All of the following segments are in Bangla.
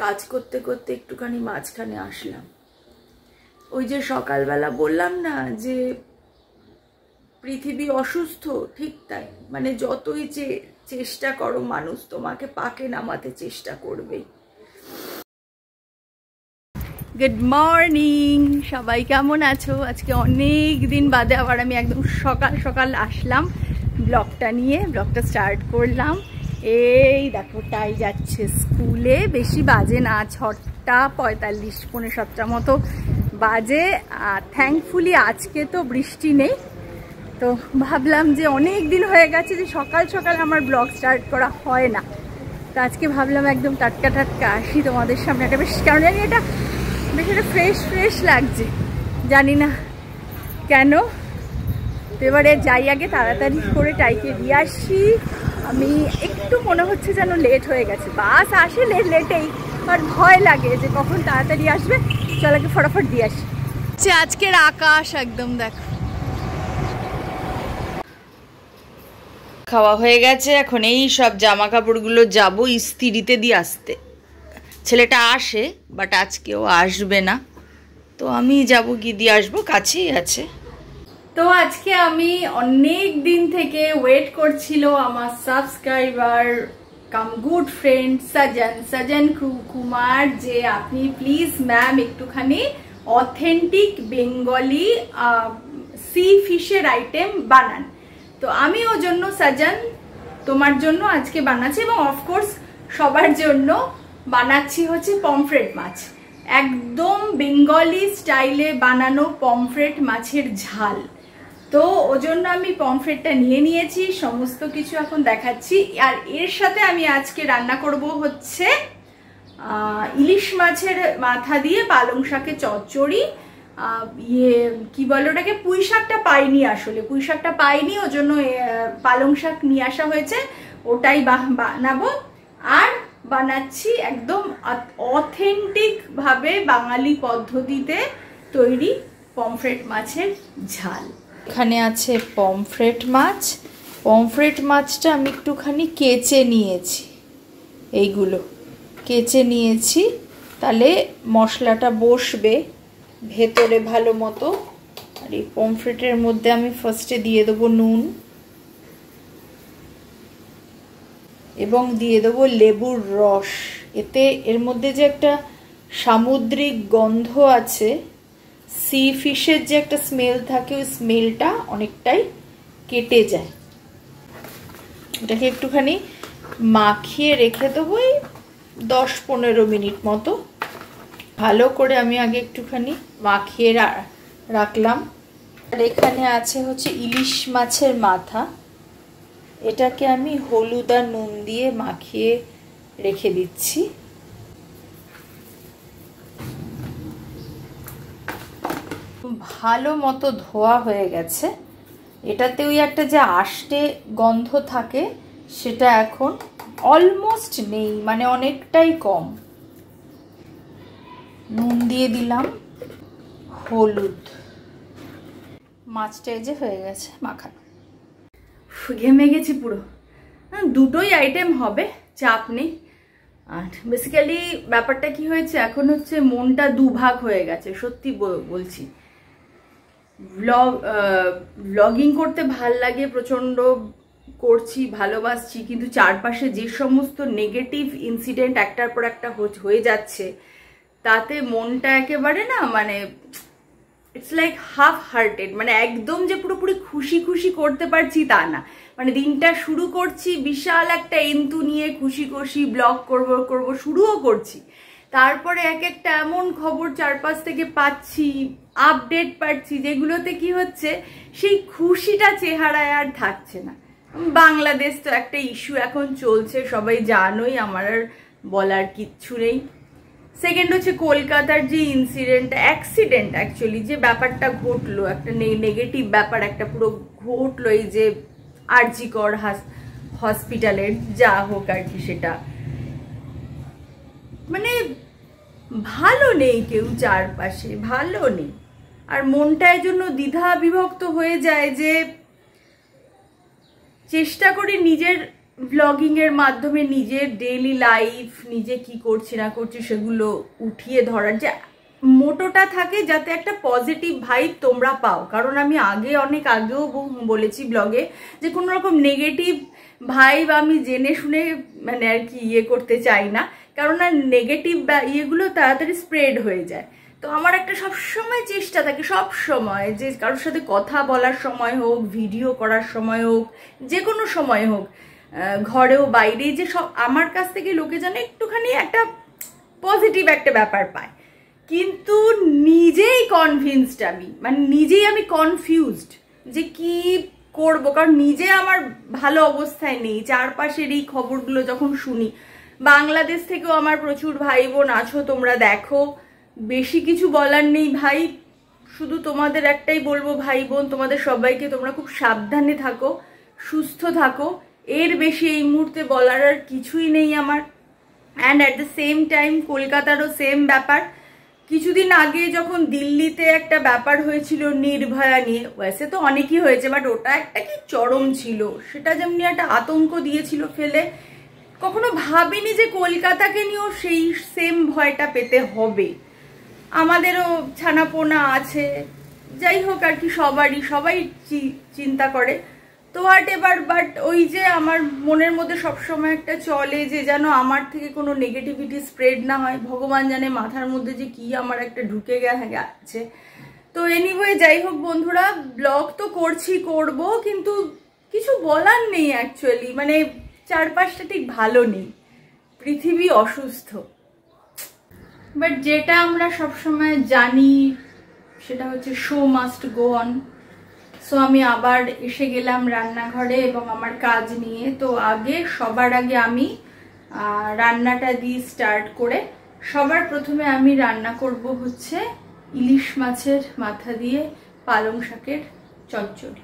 কাজ করতে করতে একটুখানি মাঝখানে আসলাম। ওই যে সকালবেলা বললাম না যে পৃথিবী অসুস্থ, ঠিক তাই। মানে যতই চেষ্টা করো মানুষ তোমাকে পাকে নামাতে চেষ্টা করবেই। গুড মর্নিং, সবাই কেমন আছো? আজকে অনেক দিন বাদে আবার আমি একদম সকাল সকাল আসলাম ব্লগটা নিয়ে। ব্লগটা স্টার্ট করলাম। এই দেখো টাই যাচ্ছে স্কুলে, বেশি বাজে না, 6:45 পৌনে 7টার মতো বাজে। আর থ্যাঙ্কফুলি আজকে তো বৃষ্টি নেই, তো ভাবলাম যে অনেক দিন হয়ে গেছে যে সকাল সকাল আমার ব্লগ স্টার্ট করা হয় না, তো আজকে ভাবলাম একদম টাটকা টাটকা আসি তোমাদের সামনে। একটা বেশ কারণ জানি এটা বেশ একটা ফ্রেশ ফ্রেশ লাগছে, জানি না কেন। তো এবারে যাই আগে তাড়াতাড়ি করে টাইকে দিয়ে আসি। আমি একটু মনে হচ্ছে যেন লেট হয়ে গেছে, বাস আসে লেটেই, আর ভয় লাগে যে কখন তাড়াতাড়ি আসবে। চল আগে ফটাফট দিয়ে আসি। আজকের আকাশ একদম দেখো। খাওয়া হয়ে গেছে, এখন এই সব জামা কাপড়গুলো যাবো ইস্ত্রিতে দিয়ে আসতে। ছেলেটা আসে, বাট আজকেও আসবে না, তো আমি যাবো গিয়ে দিয়ে আসবো, কাছেই আছে। তো আজকে আমি অনেক দিন থেকে ওয়েট করছিল আমার সাবস্ক্রাইবার কাম গুড ফ্রেন্ড সাজন কুমার, যে আপনি প্লিজ ম্যাম একটুখানি অথেন্টিক বেঙ্গলি সি ফিশের আইটেম বানান। তো আমি ওর জন্য সাজন তোমার জন্য আজকে বানাচ্ছি, এবং অফকোর্স সবার জন্য বানাচ্ছি হচ্ছে পমফ্রেট মাছ, একদম বেঙ্গলি স্টাইলে বানানো পমফ্রেট মাছের ঝাল। তো ওর জন্য আমি পমফ্রেটটা নিয়ে নিয়েছি, সমস্ত কিছু এখন দেখাচ্ছি। আর এর সাথে আমি আজকে রান্না করব হচ্ছে ইলিশ মাছের মাথা দিয়ে পালং শাকের চচ্চড়ি। কি বলে ওটাকে, পুঁই শাকটা পাইনি, আসলে পুঁই শাকটা পাইনি, ওর জন্য পালং শাক নিয়ে আসা হয়েছে, ওটাই বানাবো। আর বানাচ্ছি একদম অথেন্টিক ভাবে বাঙালি পদ্ধতিতে তৈরি পমফ্রেট মাছের ঝাল। এখানে আছে পমফ্রেট মাছ। পমফ্রেট মাছটা আমি একটুখানি কেচে নিয়েছি, এইগুলো কেচে নিয়েছি, তাহলে মশলাটা বসবে ভেতরে ভালো মতো। আর এই পমফ্রেটের মধ্যে আমি ফার্স্টে দিয়ে দেবো নুন, এবং দিয়ে দেবো লেবুর রস। এতে এর মধ্যে যে একটা সামুদ্রিক গন্ধ আছে, সি ফিশের যে একটা স্মেল থাকে, ওই স্মেলটা অনেকটাই কেটে যায়। এটাকে একটুখানি মাখিয়ে রেখে দেবো এই 10-15 মিনিট মতো। ভালো করে আমি আগে একটুখানি মাখিয়ে রাখলাম। আর এখানে আছে হচ্ছে ইলিশ মাছের মাথা, এটাকে আমি হলুদ আর নুন দিয়ে মাখিয়ে রেখে দিচ্ছি। ভালো মতো ধোয়া হয়ে গেছে। এটাতে ওই একটা যে আষ্টে গন্ধ থাকে সেটা এখন অলমোস্ট নেই, মানে অনেকটাই কম। নুন দিয়ে দিলাম, হলুদ, মাছটা এই যে হয়ে গেছে মাখানো। ঘেমে গেছি পুরো। দুটোই আইটেম হবে, চাপ নেই। আর বেসিক্যালি ব্যাপারটা কি হয়েছে, এখন হচ্ছে মনটা দুভাগ হয়ে গেছে, সত্যি বলছি। ব্লগিং করতে ভাল লাগে প্রচণ্ড, করছি, ভালোবাসছি, কিন্তু চারপাশে যে সমস্ত নেগেটিভ ইনসিডেন্ট একটার পর একটা হয়ে যাচ্ছে, তাতে মনটা একেবারে না, মানে ইটস লাইক হাফ হার্টেড। মানে একদম যে পুরোপুরি খুশি খুশি করতে পারছি তা না। মানে দিনটা শুরু করছি বিশাল একটা এন্তু নিয়ে, খুশি খুশি ব্লগ করব শুরুও করছি, তারপরে এক একটা এমন খবর চারপাশ থেকে পাচ্ছি, আপডেট পাচ্ছি, যেগুলোতে কি হচ্ছে সেই খুশিটা চেহারায় আর থাকছে না। বাংলাদেশ তো একটা ইস্যু এখন চলছে, সবাই জানোই, আমার আর বলার কিচ্ছু নেই। সেকেন্ড হচ্ছে কলকাতার যে অ্যাক্সিডেন্ট অ্যাকচুয়ালি যে ব্যাপারটা ঘটলো, একটা নেগেটিভ ব্যাপার একটা পুরো ঘটলো, এই যে আরজি কর হসপিটালের যা হোক আর কি, সেটা মানে ভালো নেই, কেউ চারপাশে ভালো নেই। আর মনটার জন্য দ্বিধা বিভক্ত হয়ে যায়, যে চেষ্টা করি নিজের ব্লগিংয়ের মাধ্যমে নিজের ডেইলি লাইফ, নিজে কি করছি না করছি সেগুলো উঠিয়ে ধরার যে মোটোটা থাকে, যাতে একটা পজিটিভ ভাইব তোমরা পাও। কারণ আমি অনেক আগেও বলেছি ব্লগে যে কোনো রকম নেগেটিভ ভাইব আমি জেনে শুনে মানে আর কি করতে চাই না, কারণ আর নেগেটিভ ইয়েগুলো তাড়াতাড়ি স্প্রেড হয়ে যায়। তো আমার একটা সবসময় চেষ্টা থাকে, সব সময়, যে কারোর সাথে কথা বলার সময় হোক, ভিডিও করার সময় হোক, যে কোনো সময় হোক, ঘরেও বাইরে, যে সব আমার কাছ থেকে লোকে যেন একটুখানি একটা পজিটিভ একটা ব্যাপার পায়। কিন্তু নিজেই কনভিন্সড আমি, মানে নিজেই আমি কনফিউজড যে কি করব, কারণ নিজে আমার ভালো অবস্থায় নেই। চারপাশের এই খবরগুলো যখন শুনি, বাংলাদেশ থেকেও আমার প্রচুর ভাই বোন আছো, তোমরা দেখো, বেশি কিছু বলার নেই ভাই, শুধু তোমাদের একটাই বলবো ভাই বোন, তোমাদের সবাইকে তোমরা খুব সাবধানে থাকো, সুস্থ থাকো, এর বেশি এই মুহূর্তে বলার আর কিছুই নেই আমার। And at the same time কলকাতারও সেম ব্যাপার। কিছুদিন আগে যখন দিল্লিতে একটা ব্যাপার হয়েছিল নির্ভয়া নিয়ে, ওয়েসে তো অনেকই হয়েছে, বাট ওটা একটা কি চরম ছিল, সেটা যেমনি একটা আতঙ্ক দিয়েছিল ফেলে, কখনো ভাবিনি যে কলকাতাকে নিয়েও সেই সেম ভয়টা পেতে হবে। আমাদেরও ছানাপোনা আছে, যাই হোক আর কি, সবাই চিন্তা করে। তো হোয়াট এভার, বাট ওই যে আমার মনের মধ্যে সবসময় একটা চলে যে যেন আমার থেকে কোনো নেগেটিভিটি স্প্রেড না হয়। ভগবান জানে মাথার মধ্যে যে কি আমার একটা ঢুকে গেছে। তো এনিওয়ে, যাই হোক বন্ধুরা, ব্লগ তো করব, কিন্তু কিছু বলার নেই অ্যাকচুয়ালি, মানে চারপাশটা ঠিক ভালো নেই, পৃথিবী অসুস্থ। বাট যেটা আমরা সবসময় জানি সেটা হচ্ছে show must go on. So আমি আবার এসে গেলাম রান্নাঘরে এবং আমার কাজ নিয়ে। তো সবার আগে আমি রান্নাটা দিয়ে স্টার্ট করে, সবার প্রথমে আমি রান্না করব হচ্ছে ইলিশ মাছের মাথা দিয়ে পালং শাকের চচ্চড়ি।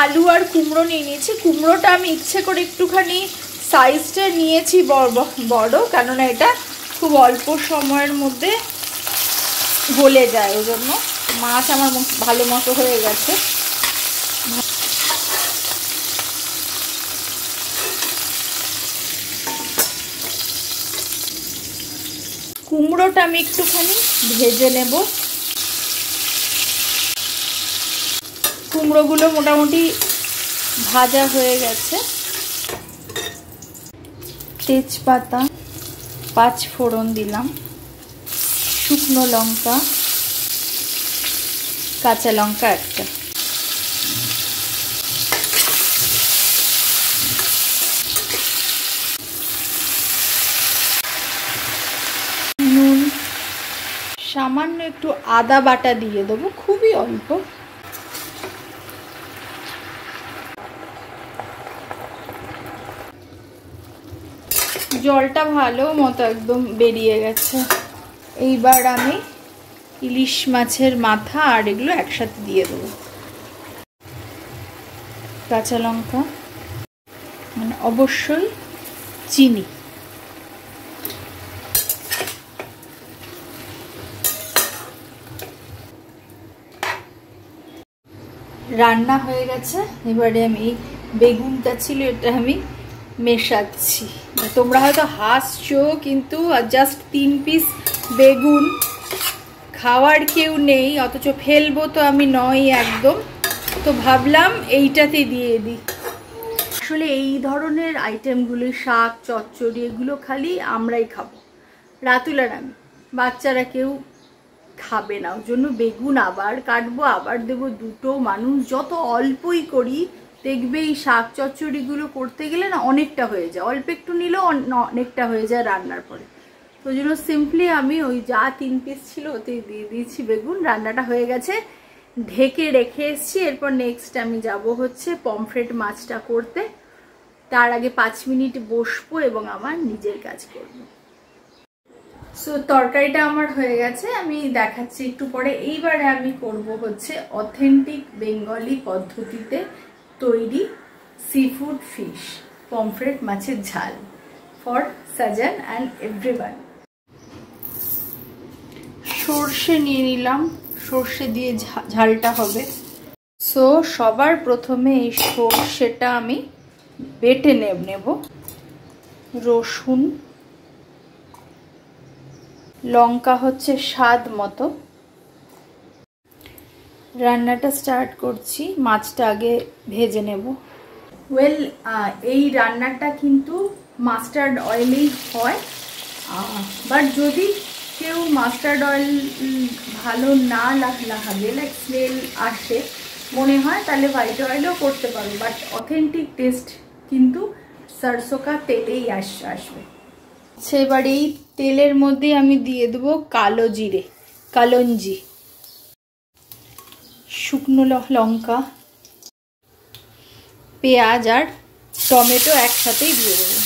আলু আর কুমড়ো নিয়ে নিয়েছি। কুমড়োটা আমি ইচ্ছে করে একটুখানি সাইজটা নিয়েছি বড়, কেননা এটা খুব অল্প সময়ের মধ্যে গলে যায়, ওই জন্য। মাছ আমার ভালো মতো হয়ে গেছে। কুমড়োটা আমি একটুখানি ভেজে নেব। কুমড়োগুলো মোটামুটি ভাজা হয়ে গেছে। তেজপাতা, 5 ফোড়ন দিলাম, শুকনো লঙ্কা, কাঁচা লঙ্কা একটা, নুন, সামান্য একটু আদা বাটা দিয়ে দেবো, খুবই অল্প। জলটা ভালো মতো একদম বেরিয়ে গেছে। এইবার আমি ইলিশ মাছের মাথা আর এগুলো একসাথে দিয়ে দেবো। কাঁচা লঙ্কা, মানে অবশ্যই চিনি। রান্না হয়ে গেছে। এবারে আমি বেগুনটা ছিল, এটা আমি মেশাচ্ছি। তোমরা হয়তো হাসছো, কিন্তু জাস্ট 3 পিস বেগুন, খাওয়ার কেউ নেই, অথচ ফেলবো তো আমি নই একদম। তো ভাবলাম এইটাতে দিয়ে দিই। আসলে এই ধরনের আইটেমগুলো, শাক চচ্চড়ি, এগুলো খালি আমরাই খাবো, রাতুল আর আমি, বাচ্চারা কেউ খাবে না। ওর জন্য বেগুন আবার কাটবো, আবার দেবো। দুটো মানুষ যত অল্পই করি, দেখবে এই শাক চচ্চড়িগুলো করতে গেলে না অনেকটা হয়ে যায়, অল্প একটু নিলেও অনেকটা হয়ে যায় রান্নার পরে। তো ওই জন্য সিম্পলি আমি ওই যা 3 পিস ছিল ওতে দিয়ে দিয়েছি বেগুন। রান্নাটা হয়ে গেছে, ঢেকে রেখে এসছি। এরপর নেক্সট আমি যাব হচ্ছে পমফ্রেট মাছটা করতে। তার আগে 5 মিনিট বসবো এবং আমার নিজের কাজ করবো। সো তরকারিটা আমার হয়ে গেছে, আমি দেখাচ্ছি একটু পরে। এইবারে আমি করব হচ্ছে অথেন্টিক বেঙ্গলি পদ্ধতিতে তৈরি সিফুড ফিশ, পমফ্রেট মাছের ঝাল। ফর সাজান অ্যান্ড এভরিওয়ান। সর্ষে নিয়ে নিলাম, সর্ষে দিয়ে ঝালটা হবে। সো সবার প্রথমে এই সর্ষেটা আমি বেটে নেব। রসুন, লঙ্কা হচ্ছে স্বাদ মতো। রান্নাটা স্টার্ট করছি, মাছটা আগে ভেজে নেব। এই রান্নাটা কিন্তু মাস্টার্ড অয়েলেই হয়, বাট যদি কেউ মাস্টার্ড অয়েল ভালো না লাগে, লাইক স্মেল আসে মনে হয়, তাহলে হোয়াইট অয়েলও করতে পারো, বাট অথেন্টিক টেস্ট কিন্তু সরষে কা তেলেই আসবে। সেবার এই তেলের মধ্যে আমি দিয়ে দেবো কালো জিরে, কালঞ্জি, শুকনো লঙ্কা, পেঁয়াজ আর টমেটো একসাথেই দিয়ে দেবো।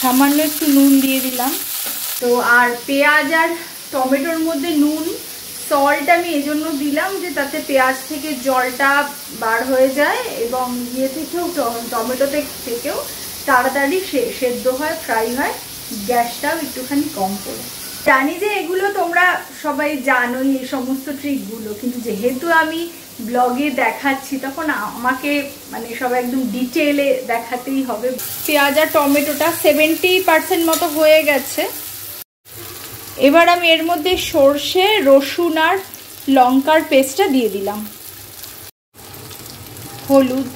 সামান্য একটু নুন দিয়ে দিলাম। তো আর পেঁয়াজ আর টমেটোর মধ্যে নুন, সল্ট আমি এজন্য দিলাম যে তাতে পেঁয়াজ থেকে জলটা বার হয়ে যায় এবং ইয়ে থেকেও টমেটো থেকেও তাড়াতাড়ি সেদ্ধ হয়, ফ্রাই হয়, গ্যাসটাও একটুখানি কম করে। জানি যে এগুলো তোমরা সবাই জানোই এই সমস্ত ট্রিকগুলো, কিন্তু যেহেতু আমি ব্লগে দেখাচ্ছি তখন আমাকে মানে সব একদম ডিটেলে দেখাতেই হবে। পেঁয়াজ আর টমেটোটা 70% মতো হয়ে গেছে। এবার আমি এর মধ্যে সর্ষে, রসুন আর লঙ্কার পেস্টটা দিয়ে দিলাম। হলুদ,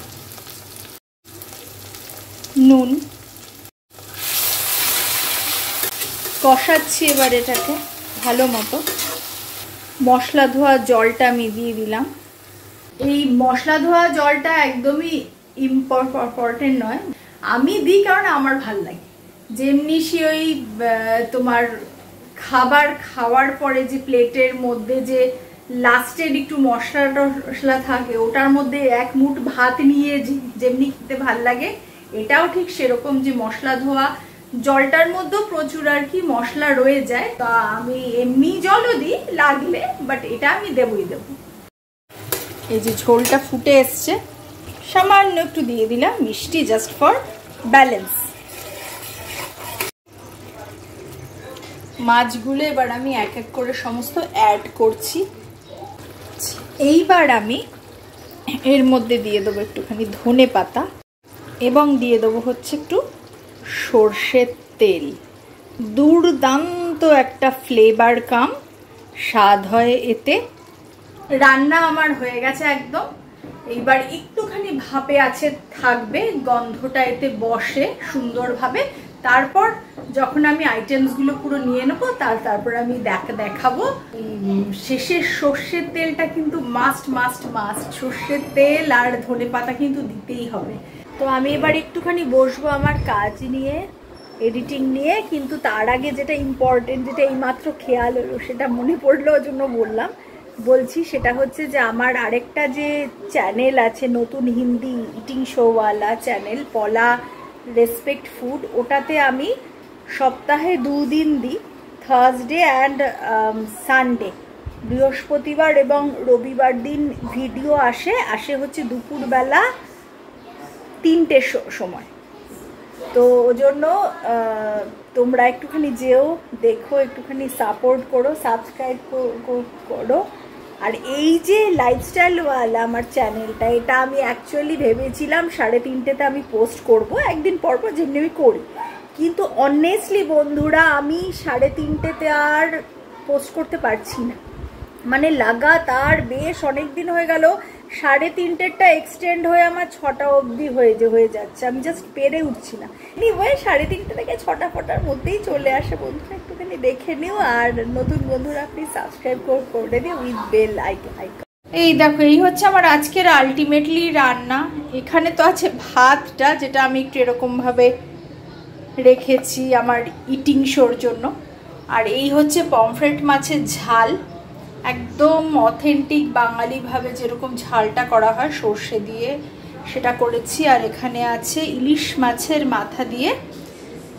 নুন, কষাচ্ছি এবার এটাকে ভালো মতো। মশলা ধোয়া জলটা আমি দিয়ে দিলাম। এই মশলা ধোয়া জলটা একদমই ইম্পর্টেন্ট নয়, আমি দিই কারণ আমার ভাল লাগে। যেমনি সে ওই তোমার খাবার খাওয়ার পরে যে প্লেটের মধ্যে যে লাস্টের একটু মশলা থাকে, ওটার মধ্যে এক মুঠ ভাত নিয়ে যেমনি খেতে ভাল লাগে, এটাও ঠিক সেরকম, যে মশলা ধোয়া জলটার মধ্যেও প্রচুর আর কি মশলা রয়ে যায়। তা আমি এমনি জলও দিই লাগলে, বাট এটা আমি দেবই দেবো। এই যে ঝোলটা ফুটে এসছে, সামান্য একটু দিয়ে দিলাম মিষ্টি, জাস্ট ফর ব্যালেন্স। মাছগুলো এবার আমি এক এক করে সমস্ত অ্যাড করছি। এইবার আমি এর মধ্যে দিয়ে দেবো একটুখানি ধনে পাতা এবং দিয়ে দেবো হচ্ছে একটু সর্ষের তেল। দুর্দান্ত একটা ফ্লেভার কাম স্বাদ হয় এতে। রান্না আমার হয়ে গেছে একদম। এইবার একটুখানি ভাপে আছে থাকবে, গন্ধটা এতে বসে সুন্দরভাবে। তারপর যখন আমি আইটেমসগুলো পুরো নিয়ে নেবো তারপর আমি দেখাবো। শেষে সর্ষের তেলটা কিন্তু মাস্ট। সর্ষের তেল আর ধনে পাতা কিন্তু দিতেই হবে। তো আমি এবার একটুখানি বসবো আমার কাজ নিয়ে, এডিটিং নিয়ে। কিন্তু তার আগে যেটা ইম্পর্টেন্ট, যেটা এইমাত্র খেয়াল হলো, সেটা মনে পড়লো, ওই জন্য বলছি, সেটা হচ্ছে যে আমার আরেকটা যে চ্যানেল আছে নতুন হিন্দি ইটিং শোওয়ালা চ্যানেল, পলা রেসপেক্ট ফুড, ওটাতে আমি সপ্তাহে 2 দিন দিই, থার্সডে অ্যান্ড সানডে, বৃহস্পতিবার এবং রবিবার দিন ভিডিও আসে হচ্ছে দুপুরবেলা 3টের সময়। তো ওজন্য তোমরা একটুখানি যেও, দেখো, একটুখানি সাপোর্ট করো, সাবস্ক্রাইব করো। আর এই যে লাইফস্টাইলওয়ালা আমার চ্যানেলটা, এটা আমি অ্যাকচুয়ালি ভেবেছিলাম 3:30তে আমি পোস্ট করব, একদিন পর যেমনি আমি করি, কিন্তু অনেস্টলি বন্ধুরা আমি 3:30তে আর পোস্ট করতে পারছি না। মানে লাগাতার বেশ অনেক দিন হয়ে গেল, 3:30টা এক্সটেন্ড হয়ে আমার 6টা অবধি হয়ে যাচ্ছে, আমি জাস্ট পেরে উঠছি না। এনিওয়ে 3:30 থেকে 6টা ফটার মধ্যেই চলে আসে। বন্ধুরা একটুখানি দেখে নিও, আর নতুন বন্ধুরা প্লিজ সাবস্ক্রাইব করে দিও উইথ বেল আইকন। এই দেখো, এই হচ্ছে আমার আজকের আলটিমেটলি রান্না। এখানে তো আছে ভাতটা, যেটা আমি একটু এরকমভাবে রেখেছি আমার ইটিং শোর জন্য। আর এই হচ্ছে পমফ্রেট মাছের ঝাল, একদম অথেন্টিক বাঙালিভাবে যেরকম ঝালটা করা হয় সর্ষে দিয়ে, সেটা করেছি। আর এখানে আছে ইলিশ মাছের মাথা দিয়ে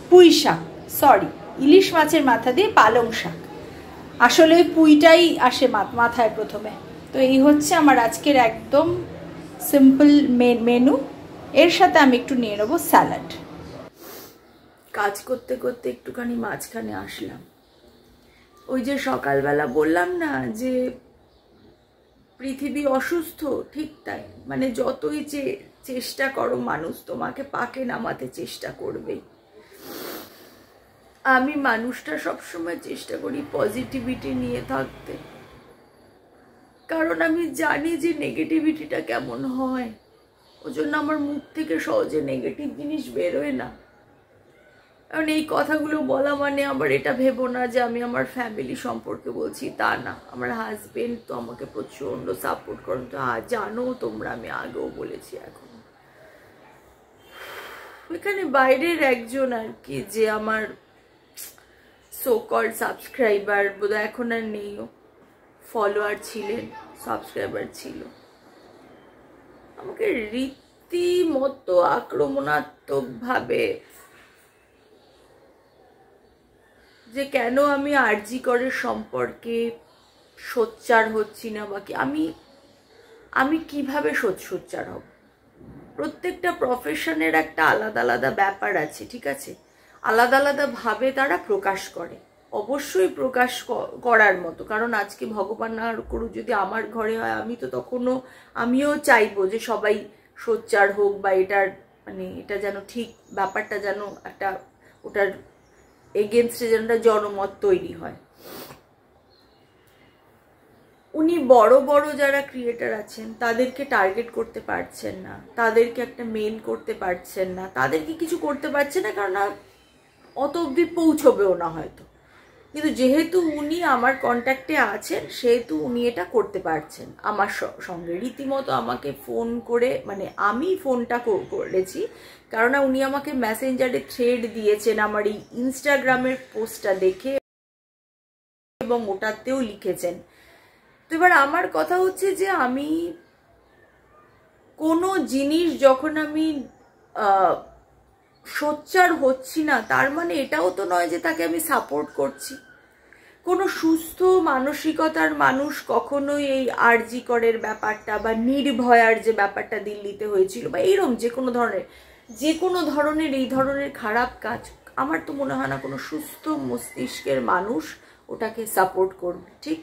পুঁই শাক, ইলিশ মাছের মাথা দিয়ে পালং শাক। আসলে ওই পুঁইটাই আসে মাথায় প্রথমে। তো এই হচ্ছে আমার আজকের একদম সিম্পল মেনু। এর সাথে আমি একটু নিয়ে নেবো স্যালাড। কাজ করতে করতে একটুখানি মাঝখানে আসলাম। ওই যে সকালবেলা বললাম না যে পৃথিবী অসুস্থ, ঠিক তাই। মানে যতই চেষ্টা করো মানুষ তোমাকে পাকে নামাতে চেষ্টা করবে। আমি মানুষটা সবসময় চেষ্টা করি পজিটিভিটি নিয়ে থাকতে, কারণ আমি জানি যে নেগেটিভিটিটা কেমন হয়। ওই জন্য আমার মুখ থেকে সহজে নেগেটিভ জিনিস বেরোয় না। কারণ এই কথাগুলো বলা মানে আবার এটা ভেবো না যে আমি আমার ফ্যামিলি সম্পর্কে বলছি, তা না। আমার হাজবেন্ড তো আমাকে প্রচণ্ড সাপোর্ট করেন, তো জানো তোমরা, আমি আগেও বলেছি। এখন এখানে বাইরের একজন আর কি, যে আমার সো কল্ড সাবস্ক্রাইবার, বোধহয় এখন আর নেইও, ফলোয়ার ছিলেন, সাবস্ক্রাইবার ছিল, আমাকে রীতিমতো আক্রমণাত্মক ভাবে যে কেন আমি আরজি করের সম্পর্কে সোচ্চার হচ্ছি না, বাকি আমি কিভাবে সোচ্চার হব। প্রত্যেকটা প্রফেশনের একটা আলাদা আলাদা ব্যাপার আছে, ঠিক আছে। আলাদা আলাদা ভাবে তারা প্রকাশ করে, অবশ্যই প্রকাশ করার মতো। কারণ আজকে ভগবান না করুক যদি আমার ঘরে হয়, আমি তো তখনও আমিও চাইবো যে সবাই সোচ্চার হোক, বা এটার মানে এটা যেন ঠিক ব্যাপারটা যেন একটা ওটার এগেনস্টে যেন একটা জনমত তৈরি হয়। উনি বড় বড় যারা ক্রিয়েটার আছেন তাদেরকে টার্গেট করতে পারছেন না, তাদেরকে একটা মেন করতে পারছেন না, তাদেরকে কিছু করতে পারছেন না, কারণ অত অবধি পৌঁছবেও না হয়তো। কিন্তু যেহেতু উনি আমার কন্ট্যাক্টে আছেন, সেহেতু উনি এটা করতে পারছেন আমার সঙ্গে। রীতিমতো আমাকে ফোন করে, মানে আমি ফোনটা করেছি, কারণ উনি আমাকে মেসেঞ্জারে থ্রেড দিয়েছেন আমার এই ইনস্টাগ্রামের পোস্টটা দেখে, এবং ওটাতেও লিখেছেন। তো এবার আমার কথা হচ্ছে যে আমি কোনো জিনিস যখন আমি সোচ্চার হচ্ছি না, তার মানে এটাও তো নয় যে তাকে আমি সাপোর্ট করছি। কোনো সুস্থ মানসিকতার মানুষ কখনোই এই আরজি করের ব্যাপারটা বা নির্ভয়ার যে ব্যাপারটা দিল্লিতে হয়েছিল, বা এইরকম যে কোনো ধরনের এই ধরনের খারাপ কাজ, আমার তো মনে হয় না কোনো সুস্থ মস্তিষ্কের মানুষ ওটাকে সাপোর্ট করবে, ঠিক।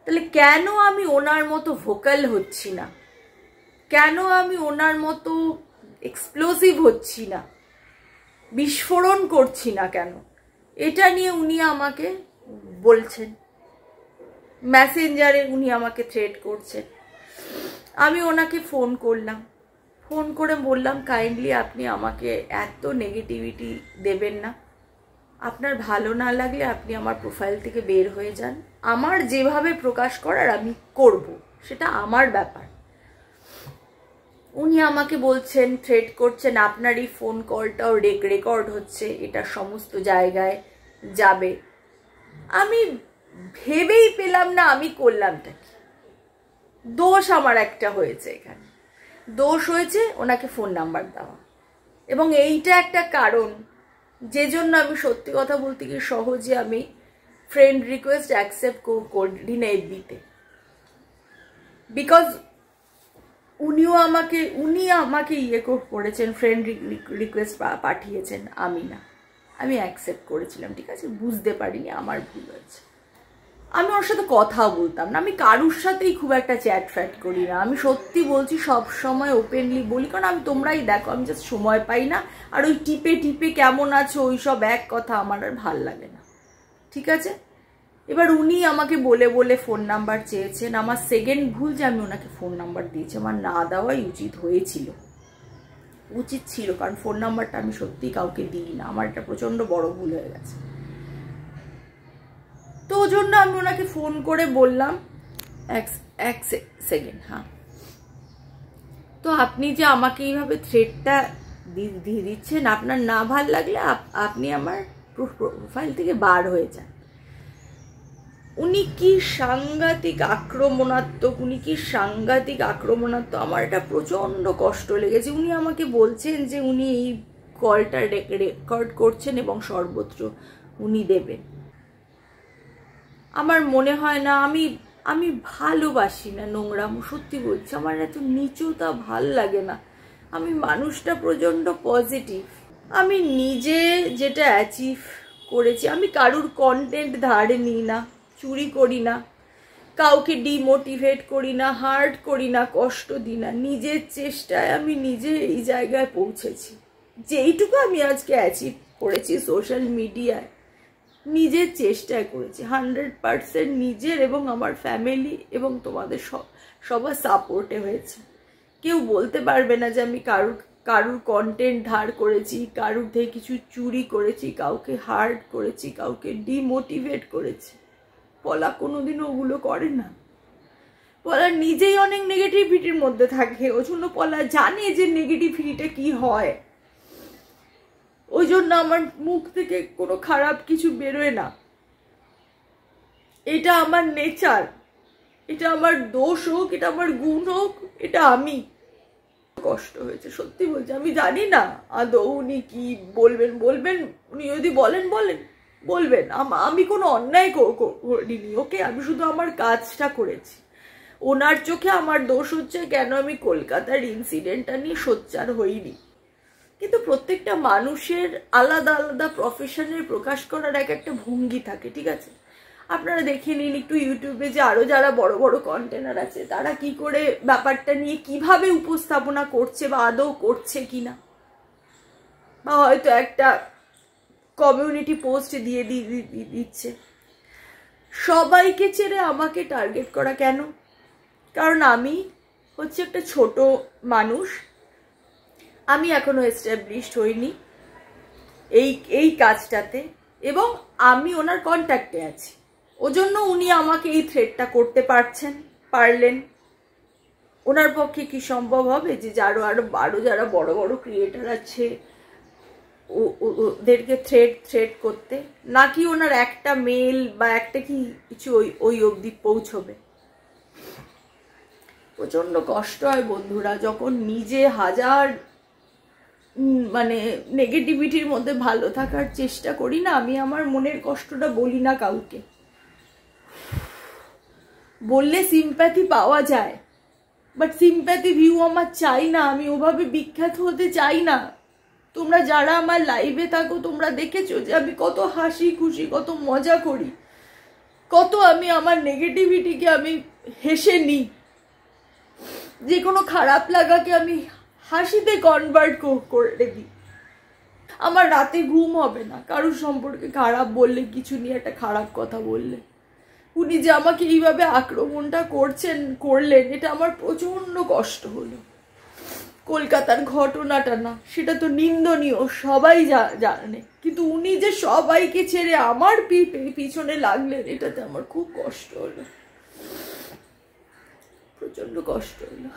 তাহলে কেন আমি ওনার মতো ভোকাল হচ্ছি না, কেন আমি ওনার মতো এক্সপ্লোসিভ হচ্ছি না, বিস্ফোরণ করছি না কেন, এটা নিয়ে উনি আমাকে বলছেন, মেসেঞ্জারে উনি আমাকে থ্রেট করছেন। আমি ওনাকে ফোন করলাম, ফোন করে বললাম কাইন্ডলি আপনি আমাকে এত নেগেটিভিটি দেবেন না, আপনার ভালো না লাগলে আপনি আমার প্রোফাইল থেকে বের হয়ে যান, আমার যেভাবে প্রকাশ করার আমি করব, সেটা আমার ব্যাপার। উনি আমাকে বলছেন, থ্রেট করছেন, আপনার এই ফোন কলটাও রেকর্ড হচ্ছে, এটা সমস্ত জায়গায় যাবে। আমি ভেবেই পেলাম না আমি করলামটা কি। দোষ আমার একটা হয়েছে, এখানে দোষ হয়েছে ওনাকে ফোন নাম্বার দেওয়া, এবং এইটা একটা কারণ যে জন্য আমি সত্যি কথা বলতে কি সহজে আমি ফ্রেন্ড রিকোয়েস্ট অ্যাকসেপ্ট করি না এফবিতে, বিকজ উনি আমাকে করেছেন, ফ্রেন্ড রিকোয়েস্ট পাঠিয়েছেন, আমি অ্যাকসেপ্ট করেছিলাম, ঠিক আছে, বুঝতে পারিনি, আমার ভুল হয়েছে। আমি ওর সাথে কথা বলতাম না, আমি কারুর সাথেই খুব একটা চ্যাট ফ্যাট করি না, আমি সত্যি বলছি, সব সময় ওপেনলি বলি, কারণ আমি তোমরাই দেখো আমি জাস্ট সময় পাই না, আর ওই টিপে কেমন আছো ওই সব এক কথা আমার আর ভাল লাগে না, ঠিক আছে। এবার উনি আমাকে বলে বলে ফোন নাম্বার চেয়েছেন, আমার সেকেন্ড ভুল যে আমি ওনাকে ফোন নাম্বার দিয়েছি, আমার না দেওয়াই উচিত ছিল, কারণ ফোন নাম্বারটা আমি সত্যি কাউকে দিই না, আমার এটা প্রচন্ড বড় ভুল হয়ে গেছে। তো ওই জন্য আমি ওনাকে ফোন করে বললাম, এক সেকেন্ড, হ্যাঁ, তো আপনি যে আমাকে এইভাবে থ্রেটটা দিয়ে দিচ্ছেন, আপনার না ভাল লাগলে আপনি আমার প্রোফাইল থেকে বার হয়ে যান। উনি কি সাংঘাতিক আক্রমণাত্মক, আমার এটা প্রচন্ড কষ্ট লেগেছে। উনি আমাকে বলছেন যে উনি এই কলটা রেকর্ড করছেন এবং সর্বত্র উনি দেবেন। আমার মনে হয় না, আমি ভালোবাসি না নোংরাম, সত্যি বলছি, আমার এত নিচুতা ভাল লাগে না। আমি মানুষটা প্রচণ্ড পজিটিভ। আমি নিজে যেটা অ্যাচিভ করেছি, আমি কারুর কন্টেন্ট ধারে নিই না, চুরি করি না, কাউকে ডিমোটিভেট করি না, হার্ট করি না, কষ্ট দিই না। নিজের চেষ্টায় আমি নিজে এই জায়গায় পৌঁছেছি। যেইটুকু আমি আজকে অ্যাচিভ করেছি সোশ্যাল মিডিয়ায়, নিজের চেষ্টায় করেছি 100% নিজের এবং আমার ফ্যামিলি এবং তোমাদের সবার সাপোর্টে হয়েছে। কেউ বলতে পারবে না যে আমি কারুর কন্টেন্ট ধার করেছি, কারুর থেকে কিছু চুরি করেছি, কাউকে হার্ট করেছি, কাউকে ডিমোটিভেট করেছি। পলা কোনোদিনও ওগুলো করে না। পলা নিজেই অনেক নেগেটিভিটির মধ্যে থাকে, ওই জন্য পলা জানে যে নেগেটিভিটিটা কি হয়। ওই জন্য আমার মুখ থেকে কোনো খারাপ কিছু বেরোয় না। এটা আমার নেচার, এটা আমার দোষ হোক, এটা আমার গুণ হোক, এটা আমি। কষ্ট হয়েছে সত্যি বলছি। আমি জানি না আদৌ উনি কি বলবেন, উনি যদি বলবেন। আমি কোনো অন্যায় করিনি, ওকে, আমি শুধু আমার কাজটা করেছি। ওনার চোখে আমার দোষ হচ্ছে কেন আমি কলকাতার ইনসিডেন্টটা নিয়ে সোচ্চার হইনি। কিন্তু প্রত্যেকটা মানুষের আলাদা আলাদা প্রফেশনের প্রকাশ করার একটা ভঙ্গি থাকে, ঠিক আছে? আপনারা দেখে নিন একটু ইউটিউবে যে আরো যারা বড় বড় কন্টেনার আছে তারা কি করে ব্যাপারটা নিয়ে কিভাবে উপস্থাপনা করছে বা আদৌ করছে কিনা, বা হয়তো একটা কমিউনিটি পোস্ট দিয়ে দিচ্ছে। সবাইকে ছেড়ে আমাকে টার্গেট করা কেন? কারণ আমি হচ্ছে একটা ছোট মানুষ, আমি এখনো এস্টাবলিশড হইনি এই কাজটাতে, এবং আমি ওনার কন্ট্যাক্টে আছি। ওজন্য উনি আমাকে এই থ্রেটটা করতে পারলেন। ওনার পক্ষে কি সম্ভব হবে যে আরো যারা বড় বড় ক্রিয়েটার আছে ওদেরকে থ্রেট করতে? নাকি ওনার একটা মেল বা একটা কিছু ওই অবধি পৌঁছবে? প্রচন্ড কষ্ট হয় বন্ধুরা যখন নিজে হাজার নেগেটিভিটির মধ্যে ভালো থাকার চেষ্টা করি না। আমি আমার মনের কষ্টটা বলি না কাউকে, বললে সিম্প্যাথি পাওয়া যায়, বাট সিম্প্যাথি ভিউ আমার চাই না। আমি ওভাবে বিখ্যাত হতে চাই না। তোমরা যারা আমার লাইভে থাকো তোমরা দেখেছো যে আমি কত হাসি খুশি, কত মজা করি, কত আমি আমার নেগেটিভিটিকে আমি হেসে নিই, যে কোনো খারাপ লাগাকে আমি হাসিতে কনভার্ট করে দিই। আমার রাতে ঘুম হবে না কারোর সম্পর্কে খারাপ বললে, কিছু নিয়ে একটা খারাপ কথা বললে। উনি যে আমাকে এইভাবে আক্রমণটা করলেন, এটা আমার প্রচন্ড কষ্ট হলো। কলকাতার ঘটনাটা না, সেটা তো নিন্দনীয়, সবাই জানে, কিন্তু উনি যে সবাইকে ছেড়ে আমার পিছনে লাগলেন, এটাতে আমার খুব কষ্ট হলো, প্রচন্ড কষ্ট হলো।